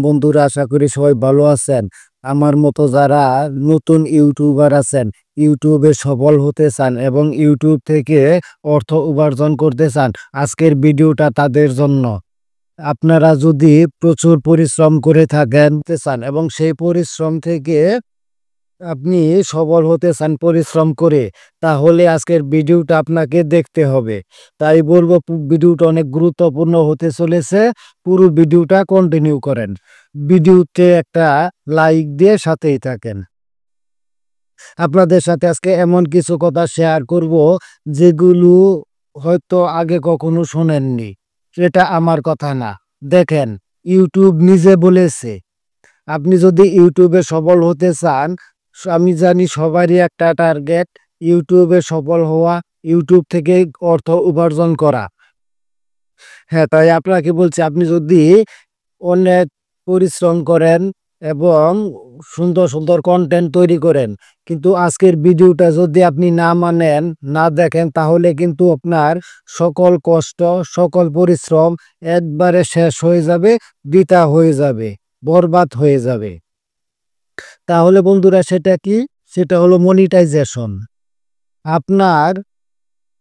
বন্ধুরা, আশা করি সবাই ভালো আছেন। আমার মতো যারা নতুন ইউটিউবার আছেন, ইউটিউবে সফল হতে চান এবং ইউটিউব থেকে অর্থ উপার্জন করতে চান, আজকের ভিডিওটা তাদের জন্য। আপনারা যদি প্রচুর পরিশ্রম করে থাকেন চান এবং সেই পরিশ্রম থেকে আপনি সফল হতে চান পরিশ্রম করে, তাহলে আজকের ভিডিওটা আপনাকে দেখতে হবে। তাই বলবো ভিডিওটা অনেক গুরুত্বপূর্ণ হতে চলেছে। পুরো ভিডিওটা কন্টিনিউ করেন, ভিডিওতে একটা লাইক দিয়ে সাথেই থাকেন। আপনাদের সাথে আজকে এমন কিছু কথা শেয়ার করব যেগুলো হয়তো আগে কখনো শোনেননি। এটা আমার কথা না, দেখেন ইউটিউব নিজে বলেছে। আপনি যদি ইউটিউবে সফল হতে চান, আমি জানি সবারই একটা টার্গেট ইউটিউবে সফল হওয়া, ইউটিউব থেকে অর্থ উপার্জন করা। হ্যাঁ, তাই আপনাকে বলছি, আপনি যদি অনেক পরিশ্রম করেন এবং সুন্দর সুন্দর কন্টেন্ট তৈরি করেন, কিন্তু আজকের ভিডিওটা যদি আপনি না মানেন, না দেখেন, তাহলে কিন্তু আপনার সকল কষ্ট, সকল পরিশ্রম একবারে শেষ হয়ে যাবে, বৃথা হয়ে যাবে, বরবাদ হয়ে যাবে। তাহলে বন্ধুরা, সেটা কি? সেটা হলো মনিটাইজেশন। আপনার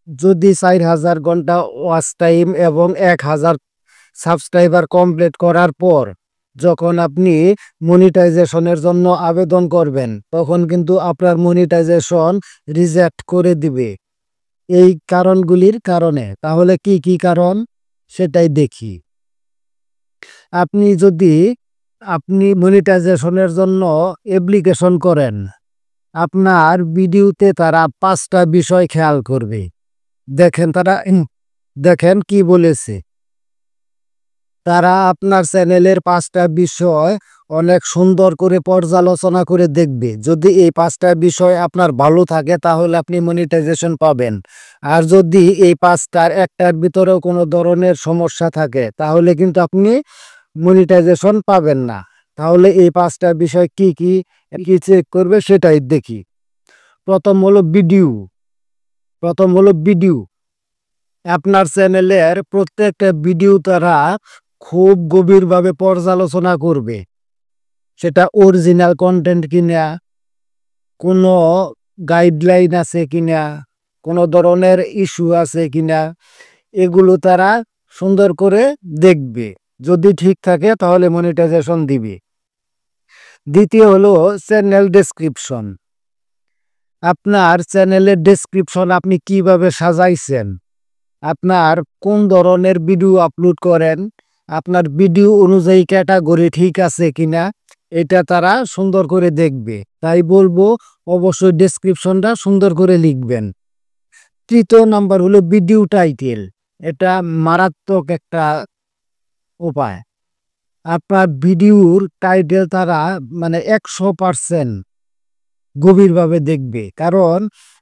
যদি 4000 ঘন্টা ওয়াচ টাইম এবং 1000 সাবস্ক্রাইবার কমপ্লিট করার পর যখন আপনি মনিটাইজেশনের জন্য আবেদন করবেন, তখন কিন্তু আপনার মনিটাইজেশন রিজেক্ট করে দিবে এই কারণগুলির কারণে। তাহলে কি কি কারণ সেটাই দেখি। আপনি মনিটাইজেশনের জন্য অ্যাপ্লিকেশন করেন, আপনার ভিডিওতে তারা 5টা বিষয় খেয়াল করবে। দেখেন কি বলেছে। তারা আপনার চ্যানেলের 5টা বিষয় অনেক সুন্দর করে পর্যালোচনা করে দেখবে। যদি এই 5টা বিষয় আপনার ভালো থাকে, তাহলে আপনি মনিটাইজেশন পাবেন। আর যদি এই 5টার একটার ভিতরেও কোনো ধরনের সমস্যা থাকে, তাহলে কিন্তু আপনি মনিটাইজেশন পাবেন না। তাহলে এই 5টা বিষয় কি কি চেক করবে সেটাই দেখি। প্রথম হলো ভিডিও। আপনার চ্যানেলের প্রত্যেকটা ভিডিও তারা খুব গভীরভাবে পর্যালোচনা করবে। সেটা অরিজিনাল কন্টেন্ট কিনা, কোনো গাইডলাইন আছে কিনা, কোনো ধরনের ইস্যু আছে কিনা, এগুলো তারা সুন্দর করে দেখবে। যদি ঠিক থাকে, তাহলে মনিটাইজেশন দিবে। দ্বিতীয় হলো চ্যানেল ডেসক্রিপশন। আপনার চ্যানেলের ডেসক্রিপশন আপনি কিভাবে সাজাইছেন, আপনার কোন ধরনের ভিডিও আপলোড করেন, আপনার ভিডিও অনুযায়ী ক্যাটাগরি ঠিক আছে কিনা, এটা তারা সুন্দর করে দেখবে। তাই বলবো অবশ্যই ডেসক্রিপশনটা সুন্দর করে লিখবেন। তৃতীয় নাম্বার হলো ভিডিও টাইটেল। এটা মারাত্মক একটা উপায়। আপনার ভিডিওর টাইটেল তারা 100% গভীরভাবে দেখবে। কারণ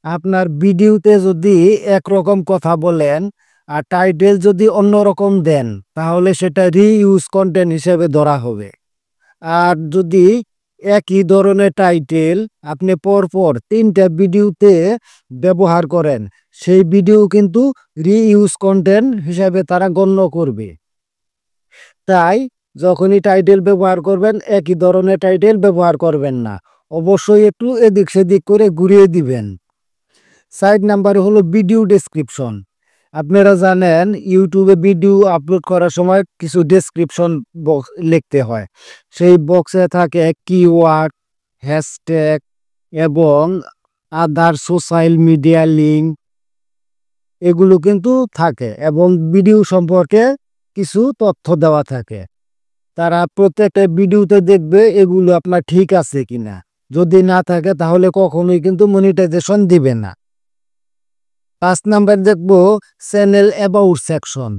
আপনার ভিডিওতে যদি একরকম কথা বলেন আর টাইটেল যদি অন্যরকম দেন, তাহলে সেটা রিইউজ কন্টেন্ট হিসেবে ধরা হবে। আর যদি একই ধরনের টাইটেল আপনি পরপর 3টা ভিডিওতে ব্যবহার করেন, সেই ভিডিও কিন্তু রিইউজ কন্টেন্ট হিসেবে তারা গণ্য করবে। তাই যখনই টাইটেল ব্যবহার করবেন, একই ধরনের টাইটেল ব্যবহার করবেন না, অবশ্যই একটু এদিক সেদিক করে ঘুরিয়ে দিবেন। 4 নাম্বার হলো ভিডিও ডেসক্রিপশন। আপনারা জানেন ইউটিউবে ভিডিও আপলোড করার সময় কিছু ডেসক্রিপশন বক্স লিখতে হয়। সেই বক্সে থাকে কিওয়ার্ড, হ্যাশট্যাগ এবং আদার সোশ্যাল মিডিয়া লিঙ্ক, এগুলো কিন্তু থাকে এবং ভিডিও সম্পর্কে কিছু তথ্য দেওয়া থাকে। তারা প্রত্যেকটা ভিডিওতে দেখবে এগুলো আপনার ঠিক আছে কিনা। যদি না থাকে, তাহলে কখনোই কিন্তু মনিটাইজেশন দিবে না। 5 নাম্বার দেখবো চ্যানেল অ্যাবাউট সেকশন।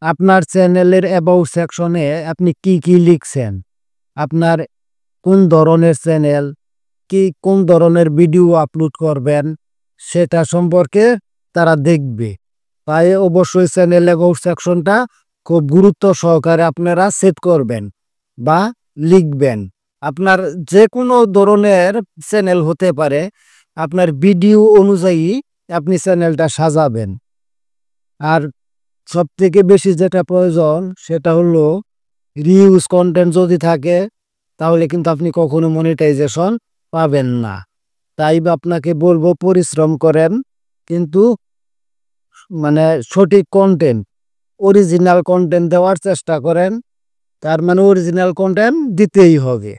আপনার চ্যানেলের অ্যাবাউট সেকশনে আপনি কি কি লিখছেন, আপনার কোন ধরনের চ্যানেল, কোন ধরনের ভিডিও আপলোড করবেন, সেটা সম্পর্কে তারা দেখবে। তাই অবশ্যই চ্যানেল অ্যাবাউট সেকশনটা খুব গুরুত্ব সহকারে আপনারা সেট করবেন বা লিখবেন। আপনার যে কোনো ধরনের চ্যানেল হতে পারে, আপনার ভিডিও অনুযায়ী আপনি চ্যানেলটা সাজাবেন। আর সবথেকে বেশি যেটা প্রয়োজন, সেটা হলো রিউজ কন্টেন্ট যদি থাকে তাহলে কিন্তু আপনি কখনো মনিটাইজেশন পাবেন না। তাই আপনাকে বলবো পরিশ্রম করেন, কিন্তু মানে সঠিক কন্টেন্ট, অরিজিনাল কন্টেন্ট দেওয়ার চেষ্টা করেন। তার মানে অরিজিনাল কন্টেন্ট দিতেই হবে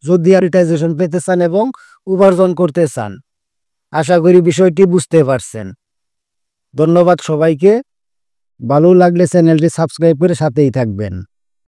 যদি মনিটাইজেশন পেতে চান এবং উপার্জন করতে চান। আশা করি বিষয়টি বুঝতে পারছেন। ধন্যবাদ সবাইকে। ভালো লাগলে চ্যানেলটি সাবস্ক্রাইব করে সাথেই থাকবেন।